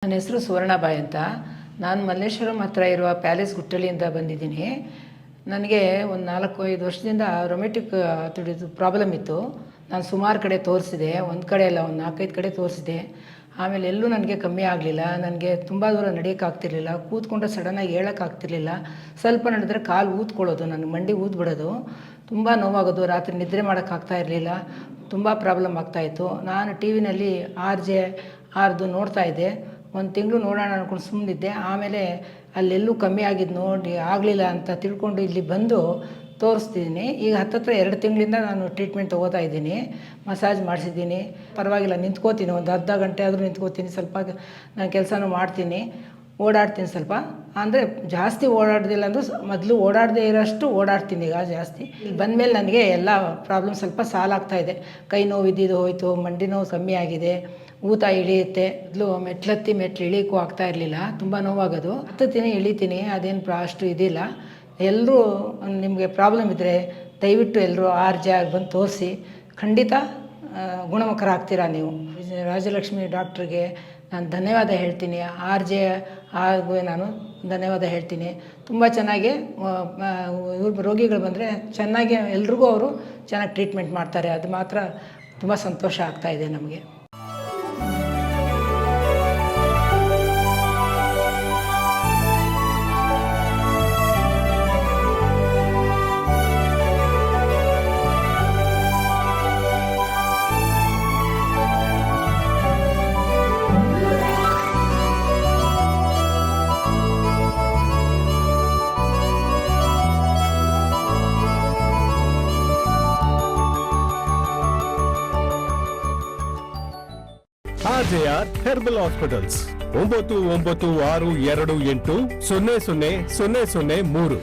ನನ್ನ ಹೆಸರು ಸುವರ್ಣಬಾಯಿ ಅಂತ. ನಾನು ಮಲ್ಲೇಶ್ವರಂ ಹತ್ರ ಇರುವ ಪ್ಯಾಲೇಸ್ ಗುಟ್ಟಳ್ಳಿಯಿಂದ ಬಂದಿದ್ದೀನಿ. ನನಗೆ ಒಂದು 4-5 ವರ್ಷದಿಂದ ರೊಮೆಟಿಕ್ ಪ್ರಾಬ್ಲಮ್ ಇತ್ತು. ನಾನು ಸುಮಾರು ಕಡೆ ತೋರಿಸಿದೆ, ಒಂದು ಕಡೆ ಅಲ್ಲ, ಒಂದು 4-5 ಕಡೆ ತೋರಿಸಿದೆ. ಆಮೇಲೆ ಎಲ್ಲೂ ನನಗೆ ಕಮ್ಮಿ ಆಗಲಿಲ್ಲ. ನನಗೆ ತುಂಬ ದೂರ ನಡೆಯೋಕ್ಕಾಗ್ತಿರ್ಲಿಲ್ಲ, ಕೂತ್ಕೊಂಡ್ರೆ ಸಡನ್ನಾಗಿ ಹೇಳೋಕ್ಕಾಗ್ತಿರ್ಲಿಲ್ಲ. ಸ್ವಲ್ಪ ನಡೆದ್ರೆ ಕಾಲು ಊದ್ಕೊಳ್ಳೋದು, ನನಗೆ ಮಂಡಿ ಊದ್ಬಿಡೋದು, ತುಂಬ ನೋವಾಗೋದು, ರಾತ್ರಿ ನಿದ್ರೆ ಮಾಡೋಕ್ಕಾಗ್ತಾ ಇರಲಿಲ್ಲ, ತುಂಬ ಪ್ರಾಬ್ಲಮ್ ಆಗ್ತಾಯಿತ್ತು. ನಾನು ಟಿ ವಿನಲ್ಲಿ RJ ನೋಡ್ತಾಯಿದ್ದೆ. ಒಂದು ತಿಂಗಳು ನೋಡೋಣ ಅಂದ್ಕೊಂಡು ಸುಮ್ಮನಿದ್ದೆ. ಆಮೇಲೆ ಅಲ್ಲೆಲ್ಲೂ ಕಮ್ಮಿ ಆಗಿದ್ದು ನೋಡಿ ಆಗಲಿಲ್ಲ ಅಂತ ತಿಳ್ಕೊಂಡು ಇಲ್ಲಿ ಬಂದು ತೋರಿಸ್ತಿದ್ದೀನಿ. ಈಗ ಹತ್ತತ್ರ 2 ತಿಂಗಳಿಂದ ನಾನು ಟ್ರೀಟ್ಮೆಂಟ್ ತೊಗೋತಾ ಇದ್ದೀನಿ. ಮಸಾಜ್ ಮಾಡಿಸಿದ್ದೀನಿ, ಪರವಾಗಿಲ್ಲ. ನಿಂತ್ಕೋತೀನಿ, ಒಂದು ಅರ್ಧ ಗಂಟೆ ಆದರೂ ನಿಂತ್ಕೋತೀನಿ. ಸ್ವಲ್ಪ ನಾನು ಕೆಲಸನೂ ಮಾಡ್ತೀನಿ, ಓಡಾಡ್ತೀನಿ ಸ್ವಲ್ಪ. ಅಂದರೆ ಜಾಸ್ತಿ ಓಡಾಡ್ದಿಲ್ಲ ಅಂದರೂ ಮೊದಲು ಓಡಾಡದೇ ಇರೋಷ್ಟು ಓಡಾಡ್ತೀನಿ ಈಗ ಜಾಸ್ತಿ. ಇಲ್ಲಿ ಬಂದಮೇಲೆ ನನಗೆ ಎಲ್ಲ ಪ್ರಾಬ್ಲಮ್ ಸ್ವಲ್ಪ ಸಾಲ್ವ್ ಆಗ್ತಾಯಿದೆ. ಕೈ ನೋವು ಇದ್ದಿದ್ದು ಹೋಯಿತು, ಮಂಡಿ ನೋವು ಕಮ್ಮಿ ಆಗಿದೆ, ಊತ ಇಳಿಯುತ್ತೆ. ಮೊದಲು ಮೆಟ್ಲು ಇಳಿಯೋಕ್ಕೂ ಆಗ್ತಾ ಇರಲಿಲ್ಲ, ತುಂಬ ನೋವಾಗೋದು. ಹತ್ತುತ್ತೀನಿ, ಇಳಿತೀನಿ, ಅದೇನು ಅಷ್ಟು ಇದಿಲ್ಲ. ಎಲ್ಲರೂ ನಿಮಗೆ ಪ್ರಾಬ್ಲಮ್ ಇದ್ದರೆ ದಯವಿಟ್ಟು ಎಲ್ಲರೂ RJ ಬಂದು ತೋರಿಸಿ, ಖಂಡಿತ ಗುಣಮುಖರಾಗ್ತೀರಾ ನೀವು. ರಾಜಲಕ್ಷ್ಮಿ ಡಾಕ್ಟ್ರಿಗೆ ನಾನು ಧನ್ಯವಾದ ಹೇಳ್ತೀನಿ. RJ ನಾನು ಧನ್ಯವಾದ ಹೇಳ್ತೀನಿ. ತುಂಬ ಚೆನ್ನಾಗಿ ರೋಗಿಗಳು ಬಂದರೆ ಚೆನ್ನಾಗಿ ಎಲ್ರಿಗೂ ಅವರು ಚೆನ್ನಾಗಿ ಟ್ರೀಟ್ಮೆಂಟ್ ಮಾಡ್ತಾರೆ. ಅದು ಮಾತ್ರ ತುಂಬ ಸಂತೋಷ ಆಗ್ತಾಯಿದೆ ನಮಗೆ. RJR herbal hospitals 9962280003